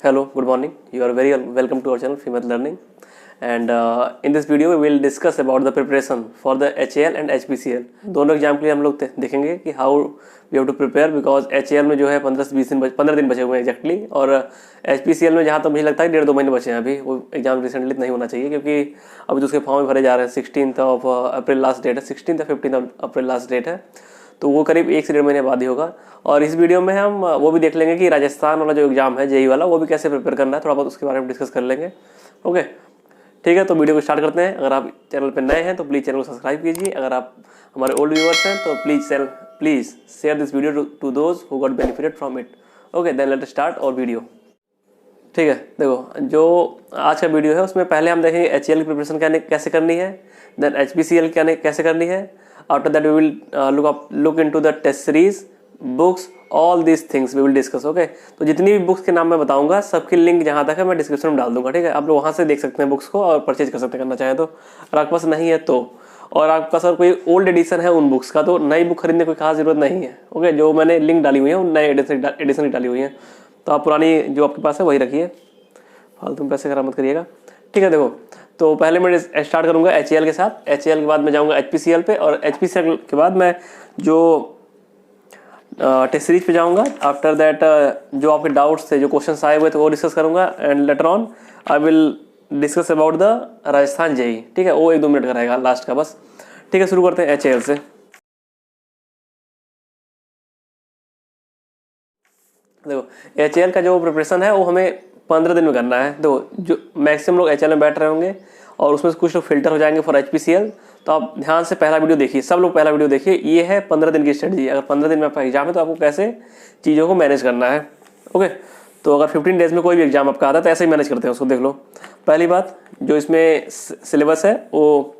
Hello, good morning. You are very welcome to our channel Female Learning. And in this video we will discuss about the preparation for the HAL and HPCL. दोनों exam के लिए हम लोग देखेंगे कि how we have to prepare, because HAL में जो है 15 दिन बचे हुए हैं एग्जैक्टली, और HPCL में जहाँ तक मुझे लगता है 1.5-2 महीने बचे हैं अभी। वो एग्जाम रिसेंटली नहीं होना चाहिए क्योंकि अभी तो उसके फॉर्म भरे जा रहे हैं। 16 अप्रैल लास्ट डेट है, 16 या 15 अप्रैल लास्ट डेट है, तो वो करीब 1 से 1.5 महीने बाद ही होगा। और इस वीडियो में हम वो भी देख लेंगे कि राजस्थान वाला जो एग्जाम है जेई वाला, वो भी कैसे प्रिपेयर करना है, थोड़ा बहुत उसके बारे में डिस्कस कर लेंगे। ओके, ठीक है, तो वीडियो को स्टार्ट करते हैं। अगर आप चैनल पर नए हैं तो प्लीज़ चैनल को सब्सक्राइब कीजिए। अगर आप हमारे ओल्ड व्यूअर्स हैं तो please share this video to those who got benefited from it. Okay, then let start our video. ठीक है, देखो जो आज का वीडियो है उसमें पहले हम देखेंगे HAL की प्रिपरेशन कैसे करनी है, देन HPCL कैसे करनी है। After that we will look into the test series, books, all these things we will discuss. Okay, तो जितनी भी बुक्स के नाम मैं बताऊंगा सबकी लिंक जहाँ तक है मैं डिस्क्रिप्शन में डाल दूंगा। ठीक है, आप लोग वहाँ से देख सकते हैं बुक्स को और परचेज कर सकते हैं करना चाहे तो। और आपके पास नहीं है तो, और आपके पास अगर कोई ओल्ड एडिशन है उन बुक्स का, तो नई बुक खरीदने कोई खास जरूरत नहीं है। ओके, जो मैंने लिंक डाली हुई है उन नए एडिशन डाली हुई है, तो आप पुरानी जो आपके पास है वही रखिए, फालतू में पैसे खराब मत करिएगा। ठीक है, देखो तो पहले मैं स्टार्ट करूंगा HAL के साथ। HAL के बाद मैं जाऊंगा HPCL पे, और HPCL के बाद मैं जो टेस्ट सीरीज पे जाऊंगा। आफ्टर दैट जो आपके डाउट्स थे, जो क्वेश्चंस आए हुए थे, वो डिस्कस करूंगा। And later on I will discuss about the Rajasthan JE. ठीक है, वो 1-2 मिनट का रहेगा लास्ट का बस। ठीक है, शुरू करते हैं HAL से। देखो HAL का जो प्रिपरेशन है वो हमें 15 दिन में करना है। देखो जो मैक्सिमम लोग HAL में बैठ रहे होंगे और उसमें से कुछ लोग फिल्टर हो जाएंगे फॉर HPCL, तो आप ध्यान से पहला वीडियो देखिए, सब लोग पहला वीडियो देखिए। ये है 15 दिन की स्ट्रेटजी। अगर 15 दिन में आपका एग्जाम है तो आपको कैसे चीज़ों को मैनेज करना है। ओके, तो अगर 15 डेज में कोई भी एग्जाम आपका आता है तो ऐसे ही मैनेज करते हैं उसको। देख लो, पहली बात जो इसमें सिलेबस है वो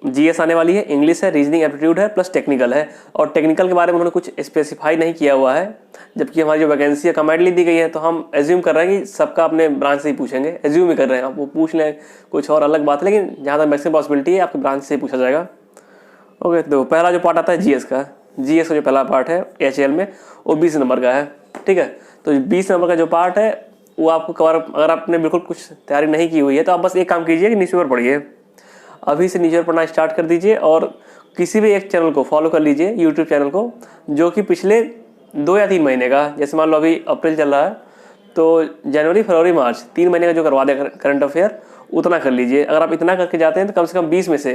GS आने वाली है, इंग्लिश है, रीजनिंग एप्टीट्यूड है, प्लस टेक्निकल है। और टेक्निकल के बारे में उन्होंने कुछ स्पेसिफाई नहीं किया हुआ है, जबकि हमारी जो वैकेंसी है कमेंटली दी गई है, तो हम एज्यूम कर रहे हैं कि सबका अपने ब्रांच से ही पूछेंगे। एज्यूम ही कर रहे हैं, आप वो पूछ लें कुछ और अलग बात है, लेकिन जहाँ तक मैक्सिमम पॉसिबिलिटी है आपके ब्रांच से ही पूछा जाएगा। ओके, तो पहला जो पार्ट आता है GS का जो पहला पार्ट है HAL में, वो 20 नंबर का है। ठीक है, तो 20 नंबर का जो पार्ट है वो आपको कवर, अगर आपने बिल्कुल कुछ तैयारी नहीं की हुई है तो आप बस एक काम कीजिए कि न्यूज़पेपर पढ़िए। अभी से न्यूज़पेपर पढ़ना स्टार्ट कर दीजिए, और किसी भी एक चैनल को फॉलो कर लीजिए, यूट्यूब चैनल को, जो कि पिछले 2 या 3 महीने का, जैसे मान लो अभी अप्रैल चल रहा है तो जनवरी, फरवरी, मार्च 3 महीने का जो करवा दे करंट अफेयर, उतना कर लीजिए। अगर आप इतना करके जाते हैं तो कम से कम 20 में से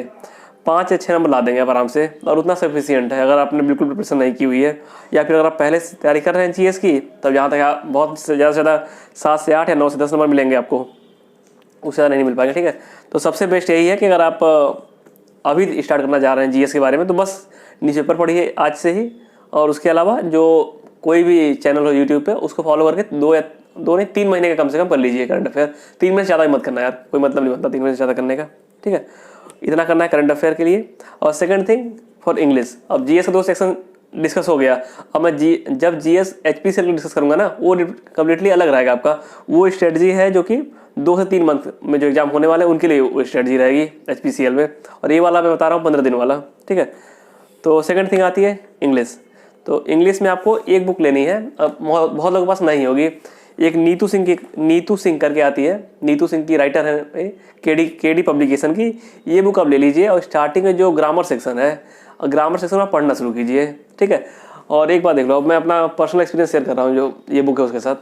5 या 6 नंबर ला देंगे आप आराम से, और उतना सफिशियंट है। अगर आपने बिल्कुल प्रिपरेशन नहीं की हुई है, या फिर अगर आप पहले से तैयारी कर रहे हैं GS की, तब जहाँ तक आप बहुत ज़्यादा से ज़्यादा 7 से 8 या 9 से 10 नंबर मिलेंगे आपको, उससे ज़्यादा नहीं मिल पाएंगे। ठीक है, तो सबसे बेस्ट यही है कि अगर आप अभी स्टार्ट करना जा रहे हैं GS के बारे में, तो बस न्यूज़पेपर पढ़िए आज से ही। और उसके अलावा जो कोई भी चैनल हो यूट्यूब पे, उसको फॉलो करके 2 नहीं 3 महीने का कम से कम कर लीजिए करंट अफेयर। 3 महीने से ज़्यादा मत करना यार, कोई मतलब नहीं बनता 3 महीने से ज़्यादा करने का। ठीक है, इतना करना है करंट अफेयर के लिए। और सेकंड थिंग फॉर इंग्लिश, अब GS का 2 सेक्शन डिस्कस हो गया। अब मैं जब GS HPCL डिस्कस करूंगा ना, वो कम्प्लीटली अलग रहेगा आपका। वो स्ट्रेटजी है जो कि 2 से 3 मंथ में जो एग्जाम होने वाले हैं उनके लिए वो स्ट्रेटजी रहेगी HPCL में, और ये वाला मैं बता रहा हूँ 15 दिन वाला। ठीक है, तो सेकंड थिंग आती है इंग्लिश। तो इंग्लिश में आपको एक बुक लेनी है, अब बहुत लोगों के पास नहीं होगी। एक नीतू सिंह करके आती है, नीतू सिंह की राइटर है, केडी पब्लिकेशन की। ये बुक आप ले लीजिए, और स्टार्टिंग में जो ग्रामर सेक्शन है, ग्रामर सेक्शन में पढ़ना शुरू कीजिए। ठीक है, और एक बात देख लो, मैं अपना पर्सनल एक्सपीरियंस शेयर कर रहा हूँ जो ये बुक है उसके साथ।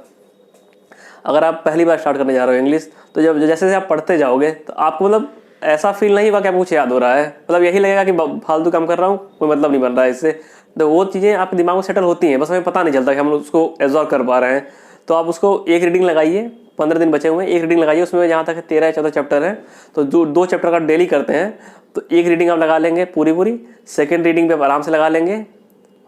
अगर आप पहली बार स्टार्ट करने जा रहे हो इंग्लिश, तो जब जैसे आप पढ़ते जाओगे तो आपको मतलब ऐसा फील नहीं होगा कि आपको कुछ याद हो रहा है, मतलब यही लगेगा कि फालतू काम कर रहा हूँ, कोई मतलब नहीं बन रहा है इससे। तो वो चीज़ें आपके दिमाग में सेटल होती हैं, बस हमें पता नहीं चलता कि हम उसको एब्जॉर्व कर पा रहे हैं। तो आप उसको एक रीडिंग लगाइए, 15 दिन बचे हुए हैं, एक रीडिंग लगाइए। उसमें जहाँ तक 13 या 14 चैप्टर है, तो जो 2 चैप्टर का डेली करते हैं, तो एक रीडिंग आप लगा लेंगे पूरी। सेकेंड रीडिंग पे आराम से लगा लेंगे।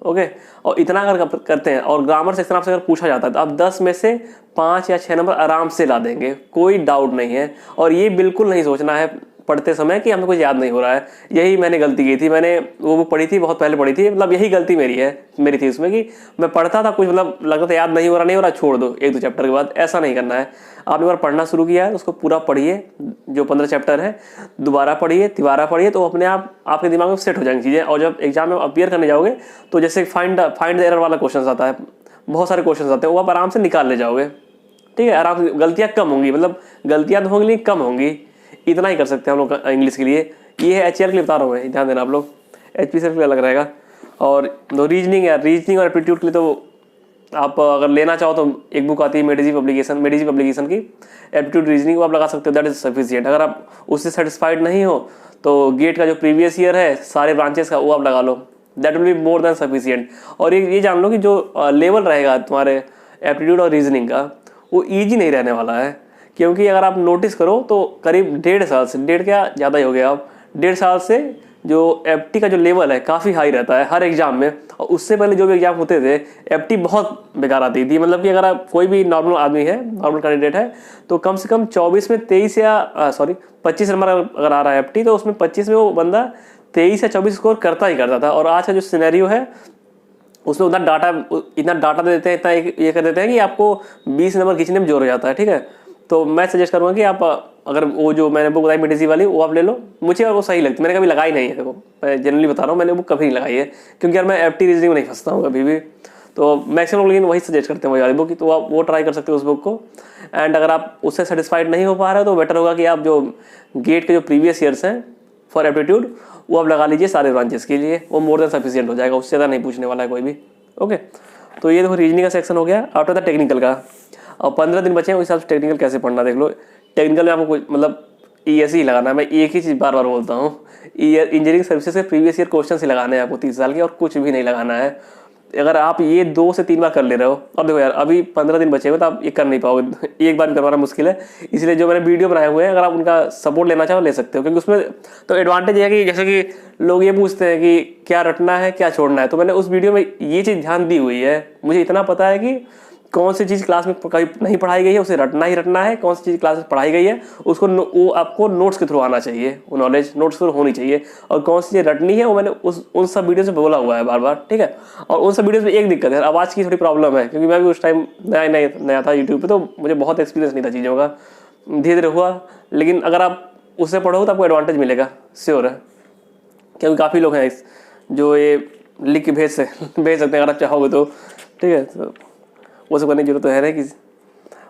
ओके, और इतना अगर करते हैं, और ग्रामर सेक्शन आपसे अगर पूछा जाता है तो आप 10 में से 5 या 6 नंबर आराम से ला देंगे, कोई डाउट नहीं है। और ये बिल्कुल नहीं सोचना है पढ़ते समय कि हमें कुछ याद नहीं हो रहा है। यही मैंने गलती की थी, मैंने वो बुक पढ़ी थी, बहुत पहले पढ़ी थी, मतलब यही गलती मेरी थी उसमें, कि मैं पढ़ता था कुछ, मतलब लगता था याद नहीं हो रहा, छोड़ दो 1-2 चैप्टर के बाद। ऐसा नहीं करना है। आपने एक बार पढ़ना शुरू किया है उसको पूरा पढ़िए, जो 15 चैप्टर है, दोबारा पढ़िए, तिबारा पढ़िए, तो अपने आप आपके दिमाग में सेट हो जाएंगी चीज़ें। और जब एग्जाम में अपीयर करने जाओगे तो जैसे फाइंड द एरर वाला क्वेश्चन आता है, बहुत सारे क्वेश्चन आते हैं, वो आप आराम से निकाल ले जाओगे, ठीक है। आराम से, गलतियाँ कम होंगी, मतलब गलतियाँ तो होंगी लेकिन कम होंगी, इतना ही कर सकते हैं हम लोग इंग्लिश के लिए। ये है HCL के लिए बता रहा हूँ मैं, ध्यान देना आप लोग, HPCL के लिए अलग रहेगा। और दो रीजनिंग और एप्टीट्यूड के लिए तो आप अगर लेना चाहो तो एक बुक आती है मेडिजी पब्लिकेशन की, एप्टीट्यूड रीजनिंग, वो आप लगा सकते हो, दैट इज सफिशिएंट। अगर आप उससे सेटिस्फाइड नहीं हो तो गेट का जो प्रीवियस ईयर है सारे ब्रांचेस का, वो आप लगा लो, that will be more than sufficient. और ये जान लो कि जो लेवल रहेगा तुम्हारे एप्टीट्यूड और रीजनिंग का, वो ईजी नहीं रहने वाला है। क्योंकि अगर आप नोटिस करो तो करीब 1.5 साल से, 1.5 क्या ज़्यादा ही हो गया, अब 1.5 साल से जो एप्टी का जो लेवल है काफ़ी हाई रहता है हर एग्जाम में। और उससे पहले जो भी एग्जाम होते थे एप्टी बहुत बेकार आती थी, मतलब कि अगर आप कोई भी नॉर्मल आदमी है, नॉर्मल कैंडिडेट है, तो कम से कम 24 में 25 नंबर अगर आ रहा है एप्टी, तो उसमें 25 में वो बंदा 23 या 24 स्कोर करता ही करता था। और आज का जो सिनेरियो है उसमें इतना डाटा दे देते हैं, इतना ये कर देते हैं कि आपको 20 नंबर खींचने में जोर हो जाता है, ठीक है। तो मैं सजेस्ट करूँगा कि आप अगर वो जो मैंने बुक बताई मेडिसी वाली, वो आप ले लो, मुझे और वो सही लगती, मैंने कभी लगाई नहीं है, देखो मैं जनरली बता रहा हूँ, मैंने बुक कभी नहीं लगाई है, क्योंकि यार मैं एप्टी रीजनिंग में नहीं फंसता हूँ कभी भी। तो मैक्सिमम लोग लेकिन वही सजेस्ट करते हैं वही वाली बुक की, तो आप वो ट्राई कर सकते हो उस बुक को। एंड अगर आप उससे सेटिस्फाइड नहीं हो पा रहे हो तो बेटर होगा कि आप जो गेट के जो प्रीवियस ईयर्स हैं फॉर एप्टीट्यूड, वो आप लगा लीजिए सारे ब्रांचेस के लिए, वो मोर देन सफिशिएंट हो जाएगा, उससे ज़्यादा नहीं पूछने वाला है कोई भी। ओके, तो ये देखो रीजनिंग का सेक्शन हो गया। आफ्टर द टेक्निकल का, और 15 दिन बचे हैं, उस हिसाब से टेक्निकल कैसे पढ़ना देख लो। टेक्निकल में आपको मतलब ESE ही लगाना है, मैं एक ही चीज़ बार बार बोलता हूँ, इंजीनियरिंग सर्विसेज के प्रीवियस ईयर क्वेश्चन ही लगाने हैं आपको 30 साल के, और कुछ भी नहीं लगाना है। अगर आप ये 2 से 3 बार कर ले रहे हो, और देखो यार अभी 15 दिन बचे हुए तो आप ये कर नहीं पाओगे, एक बार भी करवाना मुश्किल है। इसलिए जो मैंने वीडियो बनाए हुए हैं, अगर आप उनका सपोर्ट लेना चाहो ले सकते हो, क्योंकि उसमें तो एडवांटेज है कि जैसे कि लोग ये पूछते हैं कि क्या रटना है क्या छोड़ना है, तो मैंने उस वीडियो में ये चीज़ ध्यान दी हुई है। मुझे इतना पता है कि कौन सी चीज़ क्लास में कहीं नहीं पढ़ाई गई है उसे रटना ही रटना है, कौन सी चीज़ क्लास में पढ़ाई गई है उसको वो आपको नोट्स के थ्रू आना चाहिए, वो नॉलेज नोट्स थ्रू होनी चाहिए, और कौन सी चीज़ रटनी है वो मैंने उन सब वीडियो से बोला हुआ है बार बार, ठीक है। और उन सब वीडियोस में एक दिक्कत है, आवाज़ की थोड़ी प्रॉब्लम है, क्योंकि मैं भी उस टाइम नया था यूट्यूब पर, तो मुझे बहुत एक्सपीरियंस नहीं था चीज़ों का, धीरे धीरे हुआ। लेकिन अगर आप उससे पढ़ो तो आपको एडवांटेज मिलेगा, श्योर है, क्योंकि काफ़ी लोग हैं जो ये लिख के भेज सकते हैं अगर आप चाहोगे तो, ठीक है। तो वो सब करने की जरूरत तो है नहीं किसी।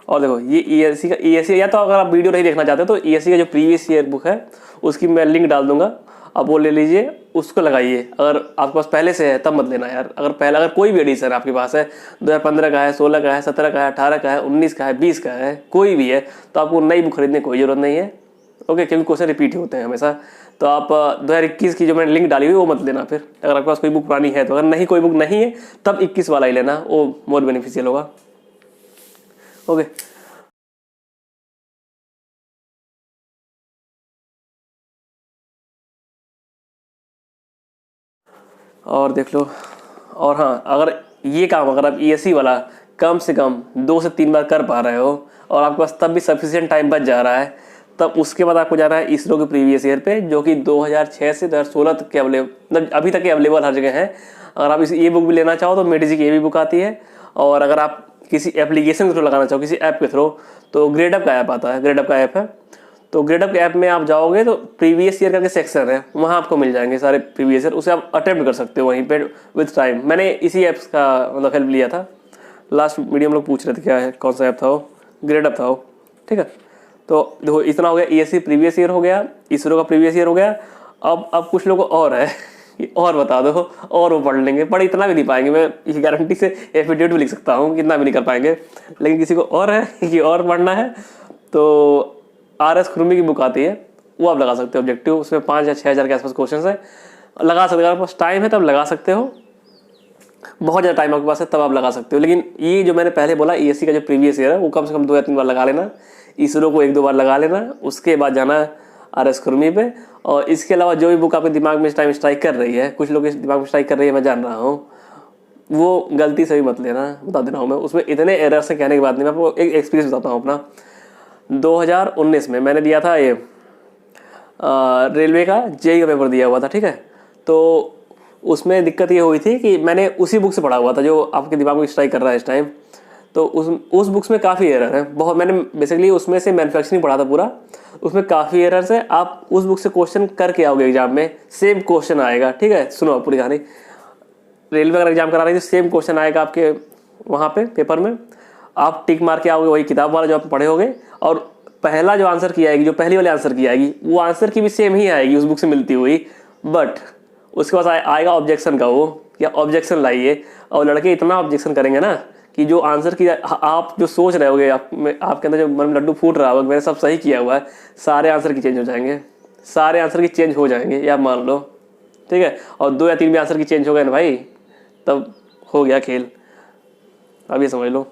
और देखो ये ESE या तो अगर आप वीडियो नहीं देखना चाहते तो ESE का जो प्रीवियस ईयर बुक है उसकी मैं लिंक डाल दूंगा, आप वो ले लीजिए, उसको लगाइए। अगर आपके पास पहले से है तब मत लेना यार, अगर कोई भी एडिशन आपके पास है, 2015 का है, 16 का है, 17 का है, 18 का है, 19 का है, 20 का है, कोई भी है, तो आपको नई बुक खरीदने की कोई ज़रूरत नहीं है, ओके, क्योंकि क्वेश्चन रिपीट ही होते हैं हमेशा। तो आप 2021 की जो मैंने लिंक डाली हुई वो मत लेना फिर, अगर आपके पास कोई बुक पुरानी है तो। अगर नहीं कोई बुक नहीं है तब 21 वाला ही लेना, वो मोर बेनिफिशियल होगा, ओके। और देख लो, और हाँ, अगर ये काम अगर आप ESE वाला कम से कम 2 से 3 बार कर पा रहे हो और आपके पास तब भी सफिशिएंट टाइम बच जा रहा है, तब उसके बाद आपको जाना है इसरो के प्रीवियस ईयर पे, जो कि 2006 से 2016 तक के मतलब अभी तक के अवेलेबल हर जगह है। अगर आप ये बुक भी लेना चाहो तो मेडिजी की ये भी बुक आती है, और अगर आप किसी एप्लीकेशन के थ्रू लगाना चाहो, किसी ऐप के थ्रू, तो ग्रेडअप का ऐप आता है, ग्रेडअप का ऐप है। तो ग्रेडअप के ऐप में आप जाओगे तो प्रीवियस ईयर करके सेक्शन है, वहाँ आपको मिल जाएंगे सारे प्रीवियस ईयर, उसे आप अटेम्प्ट कर सकते हो वहीं पे विद टाइम। मैंने इसी ऐप्स का मतलब हेल्प लिया था। लास्ट वीडियो में लोग पूछ रहे थे क्या है, कौन सा ऐप था वो, ग्रेडअप था वो, ठीक है। तो देखो इतना हो गया, ESE प्रीवियस ईयर हो गया, इसरो का प्रीवियस ईयर हो गया। अब कुछ लोगों को और है और बता दो, और वो पढ़ लेंगे, पर इतना भी नहीं पाएंगे, मैं ये गारंटी से एफिडेविट भी लिख सकता हूँ, कितना भी नहीं कर पाएंगे। लेकिन किसी को और है कि और पढ़ना है तो RS खुरमी की बुक आती है, वो आप लगा सकते हो ऑब्जेक्टिव, उसमें 5 या 6 हज़ार के आसपास क्वेश्चन है, लगा सकते हो। अगर पास टाइम है तब लगा सकते हो, बहुत ज़्यादा टाइम आपके पास है तब आप लगा सकते हो। लेकिन ये जो मैंने पहले बोला ESE का जो प्रीवियस ईयर है वो कम से कम 2 या 3 बार लगा लेना, इसरो को 1-2 बार लगा लेना, उसके बाद जाना RS खुरमी पे। और इसके अलावा जो भी बुक आपके दिमाग में इस टाइम स्ट्राइक कर रही है, कुछ लोग इस दिमाग में स्ट्राइक कर रही है, मैं जान रहा हूँ, वो गलती से भी मत लेना, बता दे रहा हूँ मैं। उसमें इतने एरर्स हैं कहने की बात नहीं, मैं आपको एक एक्सपीरियंस बताता हूँ अपना। 2019 में मैंने दिया था ये रेलवे का JEE का पेपर दिया हुआ था, ठीक है। तो उसमें दिक्कत ये हुई थी कि मैंने उसी बुक से पढ़ा हुआ था जो आपके दिमाग में स्ट्राइक कर रहा है इस टाइम। तो उस बुक्स में काफ़ी एरर है, बहुत। मैंने बेसिकली उसमें से मैन्युफैक्चरिंग पढ़ा था पूरा, उसमें काफ़ी एरर्स है। आप उस बुक से क्वेश्चन करके आओगे एग्जाम में, सेम क्वेश्चन आएगा, ठीक है। सुनो पूरी कहानी, रेलवे अगर एग्जाम करा रही है तो सेम क्वेश्चन आएगा आपके वहाँ पे पेपर में, आप टिक मार के आओगे वही किताब वाला जो आप पढ़े होगे, और पहला जो आंसर की आएगी, जो पहली वाले आंसर की आएगी, वो आंसर की भी सेम ही आएगी उस बुक से मिलती हुई, बट उसके पास आएगा ऑब्जेक्शन का वो, या ऑब्जेक्शन लाइए। और लड़के इतना ऑब्जेक्शन करेंगे ना कि जो आंसर की आप जो सोच रहे होगे, आपके अंदर जो मन में लड्डू फूट रहा होगा मैंने सब सही किया हुआ है, सारे आंसर की चेंज हो जाएंगे, सारे आंसर की चेंज हो जाएंगे, ये आप मान लो, ठीक है। और 2 या 3 भी आंसर की चेंज हो गए ना भाई, तब हो गया खेल, अब ये समझ लो।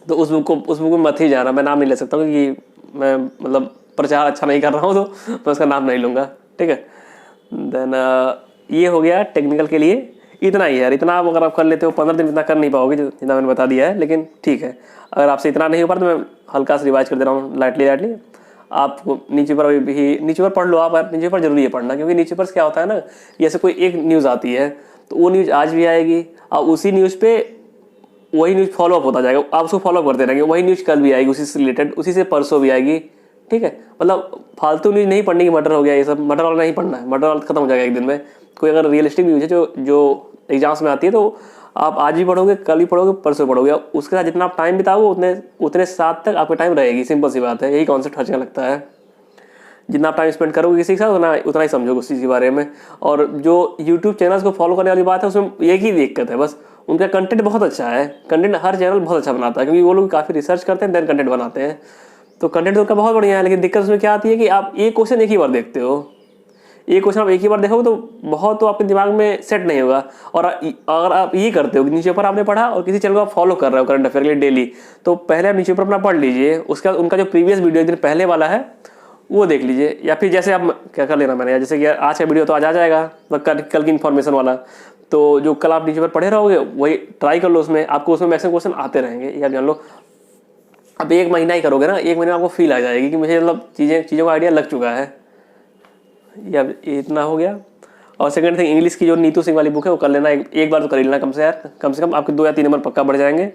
तो उस बुक में मत ही जाना, मैं नाम नहीं ले सकता क्योंकि मैं मतलब प्रचार अच्छा नहीं कर रहा हूँ, तो मैं उसका नाम नहीं लूँगा, ठीक है। देन ये हो गया टेक्निकल के लिए, इतना ही है यार। इतना अगर आप कर लेते हो 15 दिन, इतना कर नहीं पाओगे जितना मैंने बता दिया है, लेकिन ठीक है। अगर आपसे इतना नहीं हो पा तो मैं हल्का सा रिवाइज कर दे रहा हूँ लाइटली। आपको नीचे पर भी नीचे पर पढ़ लो आप, नीचे पर जरूरी है पढ़ना, क्योंकि नीचे पर क्या होता है ना, जैसे कोई एक न्यूज़ आती है तो वो न्यूज़ आज भी आएगी, और उसी न्यूज़ पे वही न्यूज़ फॉलोअप होता जाएगा, आप उसको फॉलो करते रहेंगे, वही न्यूज़ कल भी आएगी उसी से रिलेटेड, उसी से परसों भी आएगी, ठीक है। मतलब फालतू न्यूज़ नहीं पढ़नी कि मर्डर हो गया, ये सब मर्डर वाला नहीं पढ़ना है, मर्डर वाला खत्म हो जाएगा एक दिन में। कोई अगर रियलिस्टिक न्यूज़ है जो एग्जाम्स में आती है, तो आप आज भी पढ़ोगे, कल भी पढ़ोगे, परसों पढ़ोगे, उसके साथ जितना आप टाइम बिताओगे उतने साथ तक आपका टाइम रहेगी, सिंपल सी बात है, यही कॉन्सेप्ट हर जगह लगता है। जितना आप टाइम स्पेंड करोगे किसी के साथ उतना ही समझोगे उस चीज़ के बारे में। और जो यूट्यूब चैनल्स को फॉलो करने वाली बात है, उसमें एक ही दिक्कत है बस, उनका कंटेंट बहुत अच्छा है, कंटेंट हर चैनल बहुत अच्छा बनाता है, क्योंकि वो लोग काफ़ी रिसर्च करते हैं देन कंटेंट बनाते हैं, तो कंटेंट उनका बहुत बढ़िया है। लेकिन दिक्कत उसमें क्या आती है कि आप एक क्वेश्चन एक ही बार देखते हो, एक क्वेश्चन आप एक ही बार देखोगे तो बहुत तो आपके दिमाग में सेट नहीं होगा। और अगर आप ये करते हो कि न्यूज़पेपर आपने पढ़ा और किसी चैनल को आप फॉलो कर रहे हो करंट अफेयर के लिए डेली, तो पहले आप न्यूज़पेपर अपना पढ़ लीजिए, उसके बाद उनका जो प्रीवियस वीडियो एक दिन पहले वाला है वो देख लीजिए, या फिर जैसे आप क्या कर लेना मैंने, जैसे कि आज का वीडियो तो आज आ जाएगा, कल की इन्फॉर्मेशन वाला, तो जो कल आप न्यूज़पेपर पढ़े रहोगे वही ट्राई कर लो, उसमें आपको उसमें मैक्सिमम क्वेश्चन आते रहेंगे, या जान लो। अब 1 महीना ही करोगे ना, 1 महीने में आपको फील आ जाएगी कि मुझे मतलब चीज़ों का आइडिया लग चुका है। या इतना हो गया। और सेकंड थिंग, इंग्लिश की जो नीतू सिंह वाली बुक है वो कर लेना, एक बार तो कर ही लेना कम से कम आपके 2 या 3 नंबर पक्का बढ़ जाएंगे।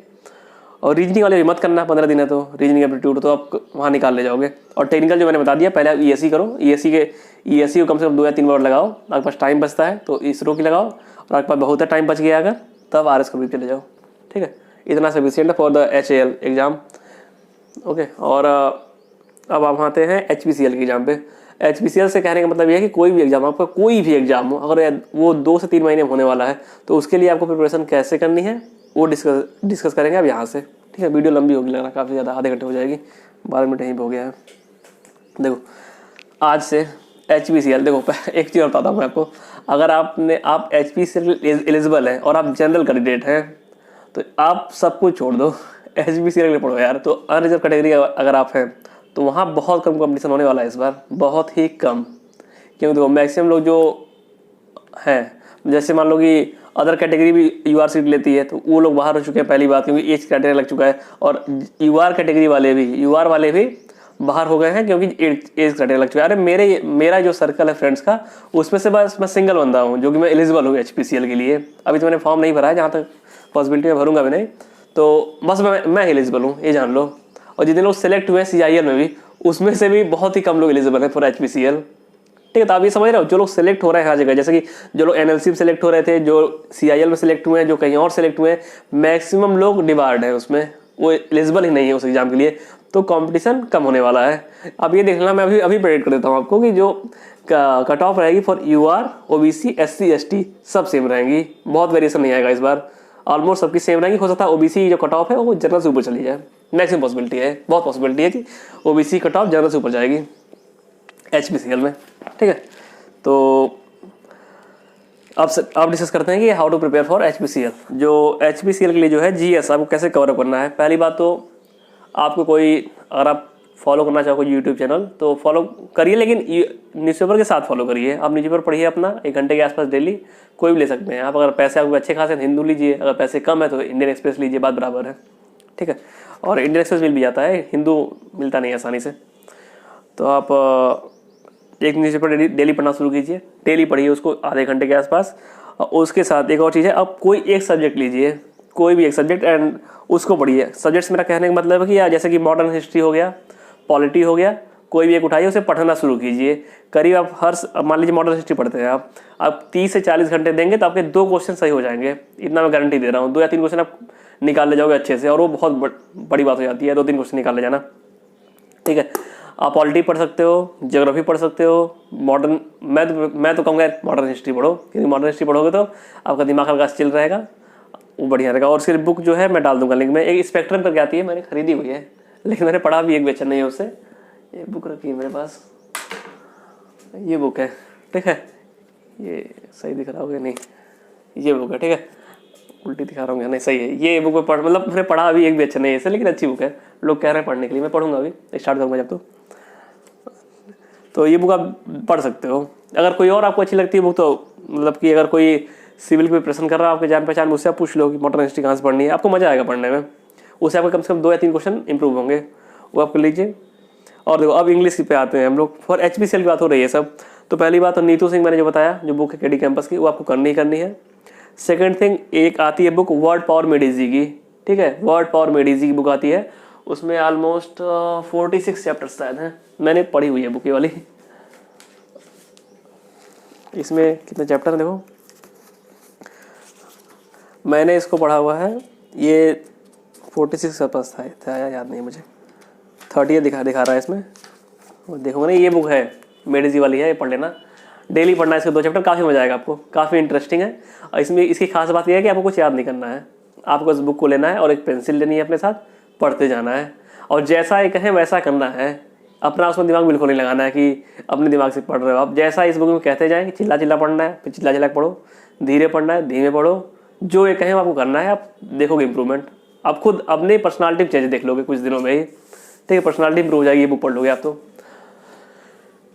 और रीजनिंग वाले भी मत करना, 15 दिन है तो रीजनिंग एप्टीट्यूड तो आप वहाँ निकाल ले जाओगे। और टेक्निकल जो मैंने बता दिया, पहले आप ईएससी करो, ईएससी को कम से कम 2 या 3 बार लगाओ, आपके पास टाइम बचता है तो इसरो की लगाओ, और आपके पास बहुत टाइम बच गया अगर, तब आरएस का भी चले जाओ, ठीक है। इतना सफिशिएंट है for the HAL exam, okay. और अब आप आते हैं HPCL के एग्ज़ाम पे। HPCL से कहने का मतलब ये है कि कोई भी एग्जाम, आपका कोई भी एग्जाम हो, अगर वो 2 से 3 महीने में होने वाला है, तो उसके लिए आपको प्रिपरेशन कैसे करनी है वो डिस्कस करेंगे अब यहाँ से, ठीक है। वीडियो लंबी होगी, लग रहा है काफ़ी ज़्यादा, आधे घंटे हो जाएगी, 12 मिनट यहीं पर हो गया है। देखो आज से HPCL, देखो एक चीज़ बताता हूँ मैं आपको, अगर आप HPCL एलिजिबल हैं और आप जनरल कैंडिडेट हैं तो आप सब कुछ छोड़ दो, HPCL के लिए पढ़ो यार। तो अनरिजर्व कैटेगरी अगर आप हैं तो वहाँ बहुत कम कंपटीशन होने वाला है इस बार, बहुत ही कम। क्योंकि देखो मैक्सिमम लोग जो हैं, जैसे मान लो कि अदर कैटेगरी भी UR सीट लेती है तो वो लोग बाहर हो चुके हैं, पहली बात, क्योंकि एज क्राइटेरिया लग चुका है। और UR कैटेगरी वाले भी, UR वाले भी बाहर हो गए हैं क्योंकि एज क्राइटेरिया लग चुका है। अरे मेरा जो सर्कल है फ्रेंड्स का, उसमें से बस मैं सिंगल बंदा हूँ जो कि मैं एलिजिबल हूँ HPCL के लिए। अभी तो मैंने फॉर्म नहीं भरा है, जहाँ तक पॉसिबिलिटी में भरूंगा भी नहीं, तो बस मैं एलिजिबल हूँ, ये जान लो। और जितने लोग सेलेक्ट हुए हैं CIL में भी, उसमें से भी बहुत ही कम लोग एलिजिबल हैं फॉर HPCL, ठीक है। तो आप ये समझ रहे हो, जो लोग सेलेक्ट हो रहे हैं हर जगह, जैसे कि जो लोग NLC में सेलेक्ट हो रहे थे, जो CIL में सेलेक्ट हुए हैं, जो कहीं और सेलेक्ट हुए हैं, मैक्सिमम लोग डिबार्ड है उसमें, वो एलिजिबल ही नहीं है उस एग्जाम के लिए, तो कंपटीशन कम होने वाला है। अब ये देख लेना, मैं अभी प्रेडिक्ट कर देता हूँ आपको कि जो कट ऑफ रहेगी for UR, OBC, SC, ST सब सेम रहेंगी, बहुत वेरिएशन नहीं आएगा इस बार, ऑलमोस्ट सबकी सेम रहेंगी। हो सकता है OBC जो कट ऑफ है वो जनरल से ऊपर चली जाए, मैक्सिमम पॉसिबिलिटी है, बहुत पॉसिबिलिटी है कि OBC कट ऑफ जनरल से ऊपर जाएगी HPCL में, ठीक है। तो अब डिस्कस करते हैं कि how to prepare for HPCL। जो HPCL के लिए जो है GS आपको कैसे कवर अप करना है। पहली बात तो आपको अगर आप फॉलो करना चाहो यूट्यूब चैनल तो फॉलो करिए, लेकिन न्यूज़पेपर के साथ फॉलो करिए। आप न्यूज़पेपर पढ़िए अपना 1 घंटे के आसपास डेली, कोई भी ले सकते हैं आप। अगर पैसे आपको अच्छे खासे हिंदू लीजिए, अगर पैसे कम है तो इंडियन एक्सप्रेस लीजिए, बात बराबर है, ठीक है। और इंडियन एक्सप्रेस मिल भी जाता है, हिंदू मिलता नहीं आसानी से। तो आप एक न्यूज़पेपर डेली पढ़ना शुरू कीजिए, डेली पढ़िए उसको आधे घंटे के आसपास। और उसके साथ एक और चीज़ है, आप कोई एक सब्जेक्ट लीजिए, कोई भी एक सब्जेक्ट, एंड उसको पढ़िए। सब्जेक्ट्स मेरा कहने का मतलब है कि जैसे कि मॉडर्न हिस्ट्री हो गया, पॉलिटी हो गया, कोई भी एक उठाइए, उसे पढ़ना शुरू कीजिए। करीब आप मान लीजिए मॉडर्न हिस्ट्री पढ़ते हैं आप 30 से 40 घंटे देंगे तो आपके 2 क्वेश्चन सही हो जाएंगे, इतना मैं गारंटी दे रहा हूँ। 2 या 3 क्वेश्चन आप निकाल ले जाओगे अच्छे से, और वो बहुत बड़ी बात हो जाती है, 2-3 क्वेश्चन निकाल ले जाना। ठीक है, आप पॉलिटी पढ़ सकते हो, ज्योग्राफी पढ़ सकते हो, मॉडर्न, मैं तो कहूँगा मॉडर्न हिस्ट्री पढ़ो, क्योंकि मॉडर्न हिस्ट्री पढ़ोगे तो आपका दिमाग हल्का चिल रहेगा, वो बढ़िया रहेगा। और उसकी बुक जो है मैं डाल दूंगा लिंक में, एक स्पेक्ट्रम करके आती है, मैंने खरीदी हुई है, लेकिन मैंने पढ़ा भी एक बेचन नहीं है उससे। ये बुक रखी है मेरे पास, ये बुक है, ठीक है, ये सही दिख रहा होगा नहीं, ये बुक है, ठीक है, उल्टी दिखा रहा हूँ नहीं, सही है, ये बुक में पढ़, मतलब मैंने पढ़ा अभी एक भी अच्छा नहीं है इसे, लेकिन अच्छी बुक है, लोग कह रहे हैं पढ़ने के लिए, मैं पढ़ूंगा, अभी स्टार्ट करूँगा जब तो ये बुक आप पढ़ सकते हो। अगर कोई और आपको अच्छी लगती है बुक, तो मतलब कि अगर कोई सिविल की प्रिपरेशन कर रहा है आपके जान पहचान में, उससे आप पूछ लो कि मॉडर्न हिस्ट्री कहाँ से पढ़नी है, आपको मजा आएगा पढ़ने में, उससे आपके कम से कम 2 या 3 क्वेश्चन इंप्रूव होंगे, वो आप कर लीजिए। और देखो अब इंग्लिश पे आते हैं हम लोग, फॉर HPCL की बात हो रही है सब। तो पहली बात तो नीतू सिंह मैंने जो बताया, जो बुक है KD कैंपस की, वो आपको करनी ही करनी है। सेकंड थिंग, एक आती है बुक वर्ड पावर मेडिजी की, ठीक है, वर्ड पावर मेडिजी की बुक आती है, उसमें ऑलमोस्ट 46 चैप्टर्स शायद हैं, मैंने पढ़ी हुई है बुक ये वाली। इसमें कितने चैप्टर हैं देखो, मैंने इसको पढ़ा हुआ है, ये 46 का पास था याद नहीं मुझे, 30 दिखा रहा है इसमें, देखोगे ना, ये बुक है मेडिजी वाली है, ये पढ़ लेना, डेली पढ़ना है इसके 2 चैप्टर, काफ़ी मजा आएगा आपको, काफ़ी इंटरेस्टिंग है। और इसमें इसकी खास बात यह है कि आपको कुछ याद नहीं करना है, आपको इस बुक को लेना है और एक पेंसिल लेनी है अपने साथ, पढ़ते जाना है, और जैसा ये कहें वैसा करना है, अपना उसमें दिमाग बिल्कुल नहीं लगाना है कि अपने दिमाग से पढ़ रहे हो आप, जैसा इस बुक में कहते जाएँ कि चिल्ला चिल्ला पढ़ना है, फिर चिल्ला चिल्ला पढ़ो, धीरे पढ़ना है, धीमे पढ़ो, जो ये कहें आपको करना है, आप देखोगे इंप्रूवमेंट, आप खुद अपने पर्सनालिटी चेंज देख लोगे कुछ दिनों में ही, ठीक है, पर्सनालिटी इंप्रूव हो जाएगी, ये बुक पढ़ लोगे आप तो।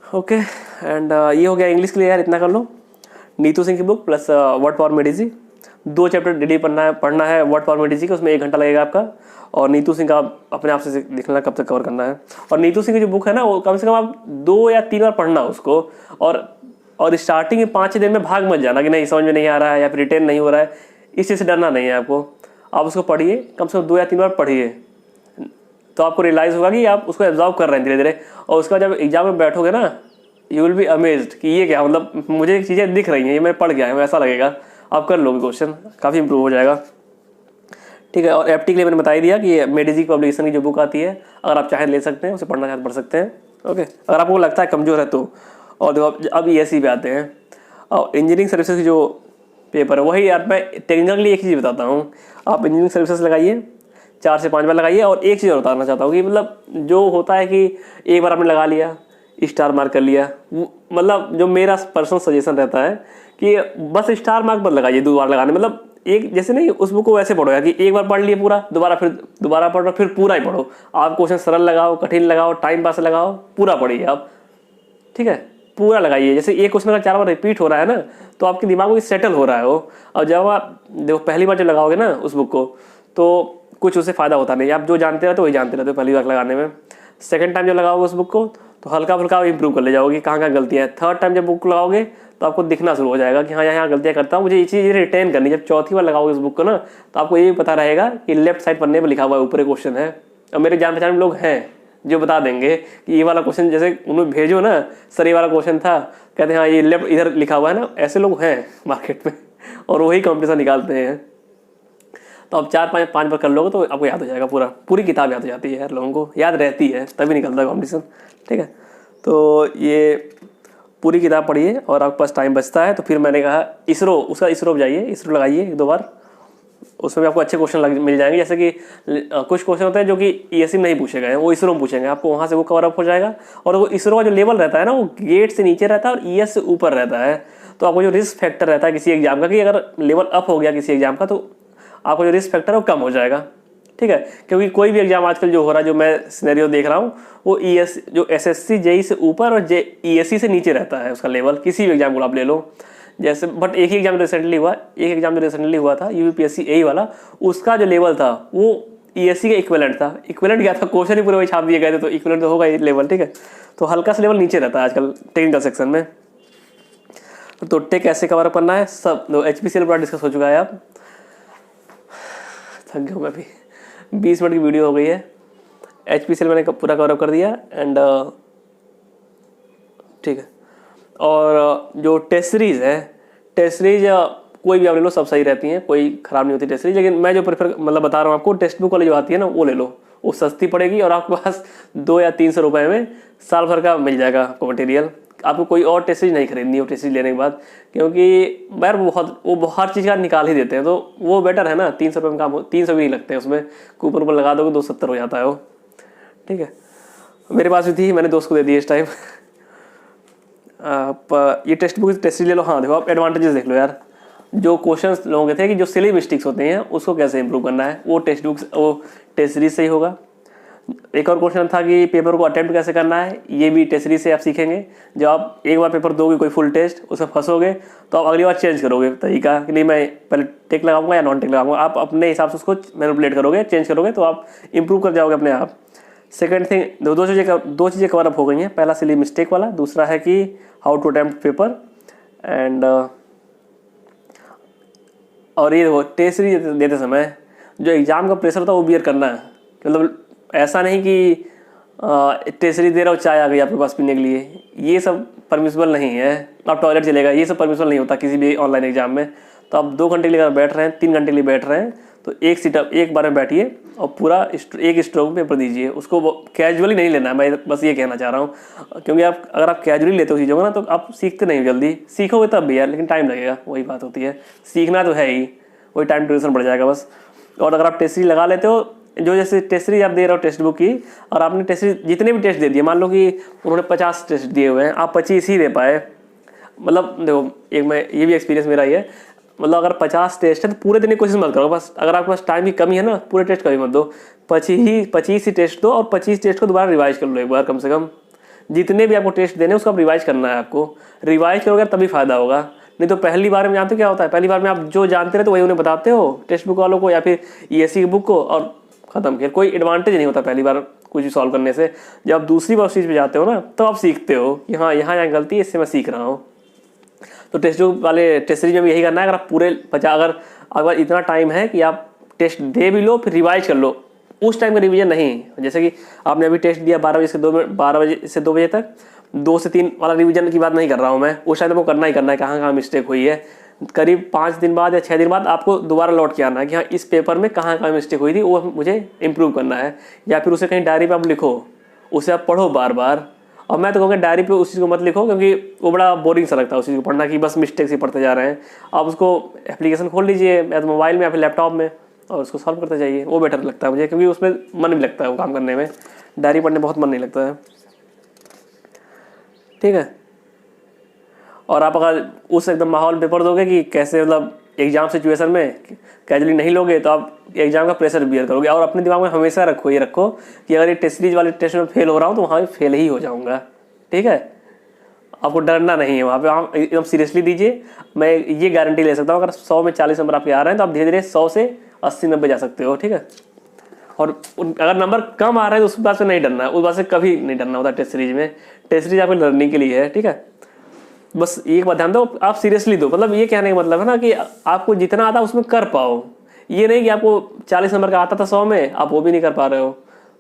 ओके, एंड ये हो गया इंग्लिश के लिए यार, इतना कर लो। नीतू सिंह की book plus word power made easy, 2 chapter daily पढ़ना है वर्ड पावर मेडिजी का, उसमें 1 घंटा लगेगा आपका, और नीतू सिंह का अपने आप से देखना कब तक कवर करना है। और नीतू सिंह की जो बुक है ना, वो कम से कम आप 2 या 3 बार पढ़ना उसको, और स्टार्टिंग में 5-6 दिन में भाग मत जाना कि नहीं समझ में नहीं आ रहा है या फिर रिटेन नहीं हो रहा है, इस चीज़ से डरना नहीं है आपको, आप उसको पढ़िए, कम से कम 2 या 3 बार पढ़िए, तो आपको रियलाइज़ होगा कि आप उसको एब्जॉर्व कर रहे हैं धीरे धीरे, और उसका जब एग्जाम में बैठोगे ना, यू विल बी अमेज्ड कि ये क्या, मतलब मुझे चीज़ें दिख रही हैं, ये मैं पढ़ गया है, ऐसा लगेगा, आप कर लोगे क्वेश्चन, काफ़ी इंप्रूव हो जाएगा, ठीक है। और FT के लिए मैंने बता ही दिया कि मेडिजी पब्लिकेशन की जो बुक आती है, अगर आप चाहें ले सकते हैं, उसे पढ़ना चाहें पढ़ सकते हैं, ओके, अगर आपको लगता है कमज़ोर है तो। और देखो अब ESE पे आते हैं, और इंजीनियरिंग सर्विसेज की जो पेपर है, वही यार मैं टेक्निकल के लिए एक चीज़ बताता हूँ, आप इंजीनियरिंग सर्विसेज लगाइए, 4 से 5 बार लगाइए, और एक चीज़ और बताना चाहता हूँ कि मतलब जो होता है कि एक बार आपने लगा लिया, स्टार मार्क कर लिया, मतलब जो मेरा पर्सनल सजेशन रहता है कि बस स्टार मार्क मत लगाइए 2 बार लगाने, मतलब एक जैसे नहीं, उस बुक को वैसे पढ़ो यार कि एक बार पढ़ लिए पूरा, दोबारा पढ़ो, फिर पूरा ही पढ़ो, आप क्वेश्चन सरल लगाओ, कठिन लगाओ, टाइम पास लगाओ, पूरा पढ़िए आप, ठीक है, पूरा लगाइए। जैसे एक क्वेश्चन अगर 4 बार रिपीट हो रहा है ना, तो आपके दिमाग में सेटल हो रहा है वो, और जब आप देखो पहली बार जब लगाओगे ना उस बुक को, तो कुछ उससे फ़ायदा होता नहीं, आप जो जानते रहते हो वही जानते रहते हो पहली बार लगाने में। सेकंड टाइम जब लगाओगे उस बुक को, तो हल्का फुल्का इंप्रूव कर ले जाओगे, कहाँ कहाँ गलतियाँ है। थर्ड टाइम जब बुक लगाओगे तो आपको दिखना शुरू हो जाएगा कि हाँ यहाँ गलतियाँ करता हूँ, मुझे ये चीज़ रिटेन करनी। जब चौथी बार लगाओगे इस बुक को ना, तो आपको ये भी पता रहेगा कि लेफ्ट साइड पन्ने पर लिखा हुआ है, ऊपर क्वेश्चन है। और मेरे जान पहचान में लोग हैं जो बता देंगे कि ये वाला क्वेश्चन, जैसे उन्हें भेजो ना सर ये वाला क्वेश्चन था, कहते हैं हाँ ये लेफ्ट इधर लिखा हुआ है ना, ऐसे लोग हैं मार्केट में, और वही कॉम्पिटिशन निकालते हैं। तो आप 4-5 बार कर लोगे तो आपको याद हो जाएगा, पूरी किताब याद हो जाती है यार, लोगों को याद रहती है तभी निकलता है कॉम्पिटिशन, ठीक है। तो ये पूरी किताब पढ़िए और आपके पास टाइम बचता है तो फिर मैंने कहा इसरो जाइए, इसरो लगाइए 1-2 बार, उसमें भी आपको अच्छे क्वेश्चन मिल जाएंगे। जैसे कि कुछ क्वेश्चन होते हैं जो कि ESE में नहीं पूछे गए हैं, वो इसरो में पूछेंगे, आपको वहाँ से वो कवर अप हो जाएगा। और वो इसरो का जो लेवल रहता है ना, वो गेट से नीचे रहता है और ES से ऊपर रहता है, तो आपको जो रिस्क फैक्टर रहता है किसी एग्जाम का, कि अगर लेवल अप हो गया किसी एग्जाम का, तो आपको जो रिस्क फैक्टर है वो कम हो जाएगा, ठीक है। क्योंकि कोई भी एग्जाम आजकल जो हो रहा है, जो मैं सिनेरियो देख रहा हूँ, वो जो SSC JEE से ऊपर और ESE से नीचे रहता है उसका लेवल, किसी भी एग्जाम को आप ले लो। जैसे बट एक ही एग्जाम रिसेंटली हुआ था UPSC AE वाला, उसका जो लेवल था वो ESE का इक्विवेलेंट था। इक्विवेलेंट क्या था, क्वेश्चन ही पूरे वही छाप दिए गए थे, तो इक्विवेलेंट तो होगा ये लेवल, ठीक है। तो हल्का सा लेवल नीचे रहता है आजकल टेक्निकल सेक्शन में। तो टेक कैसे कवर करना है सब HPCL पूरा डिस्कस हो चुका है। आप थक गया मैं भी, 20 मिनट की वीडियो हो गई है। HPCL मैंने पूरा कवर कर दिया एंड ठीक है। और जो टेस्ट सीरीज़ है, टेस्ट सीरीज कोई भी आप ले लो, सब सही रहती हैं, कोई ख़राब नहीं होती टेस्ट सीरीज। लेकिन मैं जो प्रेफर मतलब बता रहा हूँ आपको, टेक्स्ट बुक वाली जो आती है ना वो ले लो, वो सस्ती पड़ेगी और आपके पास 200 या 300 रुपये में साल भर का मिल जाएगा आपको मटेरियल। आपको कोई और टेस्ट सीरीज नहीं खरीदनी है टेस्ट सीरीज लेने के बाद, क्योंकि यार वो हर चीज़ का निकाल ही देते हैं, तो वो बेटर है ना। 300 रुपये में काम 300 भी नहीं लगते हैं उसमें, कूपन ऊपर लगा दोगे 270 हो जाता है वो। ठीक है, मेरे पास भी थी, मैंने दोस्त को दे दी इस टाइम। आप ये टेक्स्ट बुक टेस्ट सीरीज ले लो। हाँ देखो, आप एडवांटेजेस देख लो यार। जो क्वेश्चंस लोगों के थे कि जो सिली मिस्टेक्स होते हैं उसको कैसे इंप्रूव करना है, वो टेक्स्ट बुक वो टेस्ट सीरीज से ही होगा। एक और क्वेश्चन था कि पेपर को अटेम्प्ट कैसे करना है, ये भी टेस्ट सीरीज से आप सीखेंगे। जब आप एक बार पेपर दोगे कोई फुल टेस्ट, उसमें फंसोगे तो आप अगली बार चेंज करोगे तरीका कि नहीं मैं पहले टिक लगाऊंगा या नॉन टिक लगाऊंगा। आप अपने हिसाब से उसको मैनिपुलेट करोगे, चेंज करोगे, तो आप इंप्रूव कर जाओगे अपने आप। सेकंड थिंग, दो चीज़ें कवर अप हो गई हैं। पहला सिली मिस्टेक वाला, दूसरा है कि how to attempt paper and और ये देखो टेस्ट सीरीज देते समय जो एग्ज़ाम का प्रेशर होता है वो बियर करना है। मतलब ऐसा नहीं कि टेस्ट सीरीज दे रहा हो, चाय आ गई आपके पास पीने के लिए, ये सब परमिसिबल नहीं है। आप टॉयलेट चलेगा, ये सब परमिसिबल नहीं होता किसी भी ऑनलाइन एग्जाम में। तो आप 2 घंटे के लिए बैठ रहे हैं, 3 घंटे के लिए बैठ रहे हैं, तो एक सीटअप एक बार में बैठिए और पूरा एक स्ट्रोक में पेपर दीजिए। उसको कैजुअली नहीं लेना है, मैं बस ये कहना चाह रहा हूँ। क्योंकि अगर आप कैजुअली लेते हो चीज़ों को ना, तो आप सीखते नहीं जल्दी। सीखोगे तब भी यार, लेकिन टाइम लगेगा, वही बात होती है। सीखना तो है ही, वही टाइम ड्यूरेशन बढ़ जाएगा बस। और अगर आप टेस्ट सीरीज लगा लेते हो, जो जैसे टेस्ट सीरीज आप दे रहे हो टेक्स्ट बुक की, और आपने टेस्ट सीरीज जितने भी टेस्ट दे दिए, मान लो कि उन्होंने 50 टेस्ट दिए हुए हैं, आप 25 ही दे पाए। मतलब देखो, एक मैं ये भी एक्सपीरियंस मेरा ही है। मतलब अगर 50 टेस्ट है तो पूरे दिन की कोशिश मत करो। बस अगर आपके पास टाइम की कमी है ना, पूरे टेस्ट कभी मत दो, 25 ही टेस्ट दो, और 25 टेस्ट को दोबारा रिवाइज कर लो एक बार कम से कम। जितने भी आपको टेस्ट देने उसको आप रिवाइज करना है। आपको रिवाइज करोगे तभी फायदा होगा, नहीं तो पहली बार में जानते हो क्या होता है, पहली बार में आप जो जानते रहे तो वही उन्हें बताते हो टेक्स्ट बुक वालों को या फिर ईएससी की बुक को, और खत्म। फिर कोई एडवांटेज नहीं होता पहली बार कुछ भी सॉल्व करने से। जब आप दूसरी बार उस चीज़ पे जाते हो ना, तो आप सीखते हो कि हाँ यहाँ गलती है, इससे मैं सीख रहा हूँ। तो टेक्स्ट बुक वाले टेस्ट सीरीज में भी यही करना है। अगर आप पूरे 50, अगर इतना टाइम है कि आप टेस्ट दे भी लो फिर रिवाइज कर लो, उस टाइम का रिवीजन नहीं। जैसे कि आपने अभी टेस्ट दिया 12 बजे से 2 बजे तक, 2 से 3 वाला रिवीजन की बात नहीं कर रहा हूँ मैं। उस टाइम तो करना ही करना है, कहाँ मिस्टेक हुई है। करीब 5 दिन बाद या 6 दिन बाद आपको दोबारा लौट के आना है कि हाँ इस पेपर में कहाँ मिस्टेक हुई थी, वो मुझे इंप्रूव करना है। या फिर उसे कहीं डायरी पे आप लिखो, उसे आप पढ़ो बार बार। और मैं तो कहूँगा डायरी पे उस चीज़ को मत लिखो, क्योंकि वो बड़ा बोरिंग सा लगता है उस चीज़ को पढ़ना, कि बस मिस्टेक्स ही पढ़ते जा रहे हैं। आप उसको एप्लीकेशन खोल लीजिए, या तो मोबाइल में या फिर लैपटॉप में, और उसको सॉल्व करते जाइए। वो बेटर लगता है मुझे, क्योंकि उसमें मन भी लगता है वो काम करने में। डायरी पढ़ने बहुत मन नहीं लगता है। ठीक है, और आप अगर उस एकदम माहौल पेपर दोगे कि कैसे, मतलब एग्जाम सिचुएशन में कैजुअली नहीं लोगे, तो आप एग्जाम का प्रेशर बियर करोगे। और अपने दिमाग में हमेशा ये रखो कि अगर ये टेस्ट सीरीज वाले टेस्ट में फेल हो रहा हूँ तो वहाँ भी फेल ही हो जाऊँगा। ठीक है, आपको डरना नहीं है वहाँ पे, आप एकदम सीरियसली दीजिए। मैं ये गारंटी ले सकता हूँ, अगर 100 में 40 नंबर आपके आ रहे हैं तो आप धीरे धीरे 100 से 80-90 जा सकते हो। ठीक है, और अगर नंबर कम आ रहे हैं तो उस बात से नहीं डरना है, उस बात से कभी नहीं डरना होता टेस्ट सीरीज में। टेस्ट सीरीज आपकी लर्निंग के लिए है। ठीक है, बस एक बात ध्यान दो, आप सीरियसली दो। मतलब ये कहने का मतलब है ना कि आपको जितना आता है उसमें कर पाओ। ये नहीं कि आपको 40 नंबर का आता था 100 में, आप वो भी नहीं कर पा रहे हो,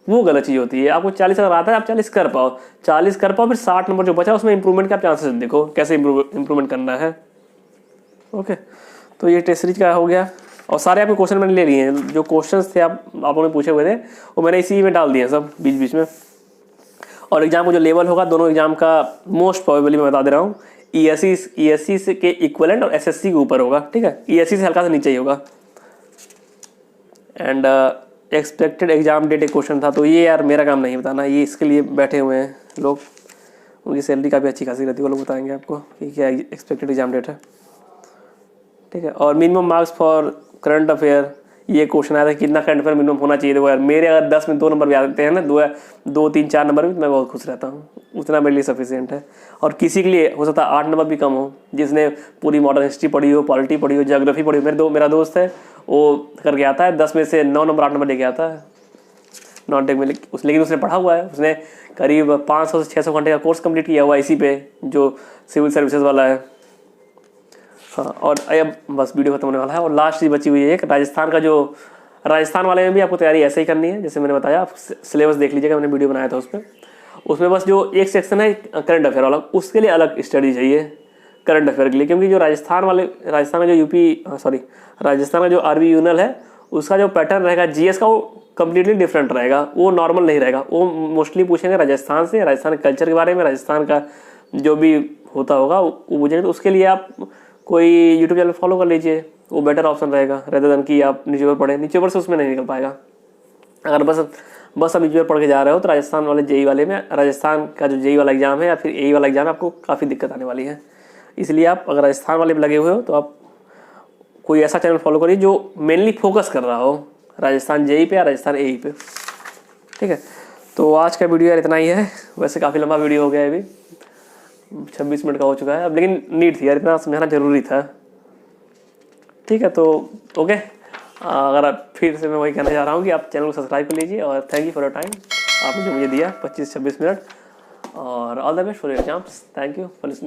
वो गलत चीज़ होती है। आपको 40 अगर आता है, आप 40 कर पाओ, 40 कर पाओ, फिर 60 नंबर जो बचा उसमें इंप्रूवमेंट का चांसेस देखो, कैसे इंप्रूवमेंट करना है। ओके, तो ये टेस्ट सीरीज का हो गया। और सारे आपके क्वेश्चन मैंने ले लिए हैं, जो क्वेश्चन थे आप लोगों ने पूछे हुए थे वो मैंने इसी में डाल दिए सब बीच बीच में। और एग्जाम का जो लेवल होगा, दोनों एग्जाम का मोस्ट प्रोबेबली मैं बता दे रहा हूँ, ईएससी से के इक्विवेलेंट और एसएससी के ऊपर होगा। ठीक है, ईएससी से हल्का सा नीचे ही होगा। एंड एक्सपेक्टेड एग्जाम डेट एक क्वेश्चन था, तो ये यार मेरा काम नहीं बताना, ये इसके लिए बैठे हुए हैं लोग, उनकी सैलरी काफ़ी अच्छी खासी रहती है, वो लोग बताएंगे आपको कि क्या एक्सपेक्टेड एग्जाम डेट है। ठीक है, और minimum marks for current affair, ये क्वेश्चन आया था कितना करंट अफेयर मिनिमम होना चाहिए। देखो यार, मेरे अगर 10 में 2 नंबर भी आ जाते हैं ना, 2 3 4 नंबर में, मैं बहुत खुश रहता हूँ, उतना मेरे लिए सफिशिएंट है। और किसी के लिए हो सकता है 8 नंबर भी कम हो, जिसने पूरी मॉडर्न हिस्ट्री पढ़ी हो, पॉलिटी पढ़ी हो, ज्योग्राफी पढ़ी हो। मेरा दोस्त है, वो करके आता है 10 में से 9 नंबर 8 नंबर लेके आता है नॉन टेक में। लेकिन उसने पढ़ा हुआ है, उसने करीब 500 से 600 घंटे का कोर्स कंप्लीट किया हुआ है इसी पे, जो सिविल सर्विसेज वाला है। हाँ, और अब बस वीडियो खत्म होने वाला है। और लास्ट चीज़ बची हुई है एक राजस्थान वाले में भी आपको तैयारी ऐसे ही करनी है जैसे मैंने बताया। आप सिलेबस देख लीजिएगा, मैंने वीडियो बनाया था उसमें बस जो एक सेक्शन है करंट अफेयर वाला, उसके लिए अलग स्टडी चाहिए। करंट अफेयर के लिए, क्योंकि जो राजस्थान का जो राजस्थान का जो आरबी यूनल है उसका जो पैटर्न रहेगा जीएस का वो कम्प्लीटली डिफरेंट रहेगा, वो नॉर्मल नहीं रहेगा। वो मोस्टली पूछेंगे राजस्थान से, राजस्थान कल्चर के बारे में, राजस्थान का जो भी होता होगा वो पूछेंगे। तो उसके लिए आप कोई यूट्यूब चैनल फॉलो कर लीजिए, वो बेटर ऑप्शन रहेगा रेदर देन कि आप न्यूज़पेपर पढ़ें। न्यूज़पेपर से उसमें नहीं निकल पाएगा। अगर बस आप न्यूज़पेपर पढ़ के जा रहे हो तो राजस्थान वाले जेई वाले में, राजस्थान का जो जेई वाला एग्जाम है या फिर एई वाला एग्जाम है, आपको काफ़ी दिक्कत आने वाली है। इसलिए आप अगर राजस्थान वाले में लगे हुए हो तो आप कोई ऐसा चैनल फॉलो करिए जो मेनली फोकस कर रहा हो राजस्थान जेई पे या राजस्थान एई पे। ठीक है, तो आज का वीडियो यार इतना ही है। वैसे काफ़ी लंबा वीडियो हो गया है, अभी 26 मिनट का हो चुका है अब, लेकिन नीड थी यार, इतना समझाना जरूरी था। ठीक है, तो ओके, अगर आप फिर से मैं वही कहना चाह रहा हूँ कि आप चैनल को सब्सक्राइब कर लीजिए और thank you for your time, आपने जो मुझे दिया 25-26 मिनट, और all the best for your exams. Thank you for listening.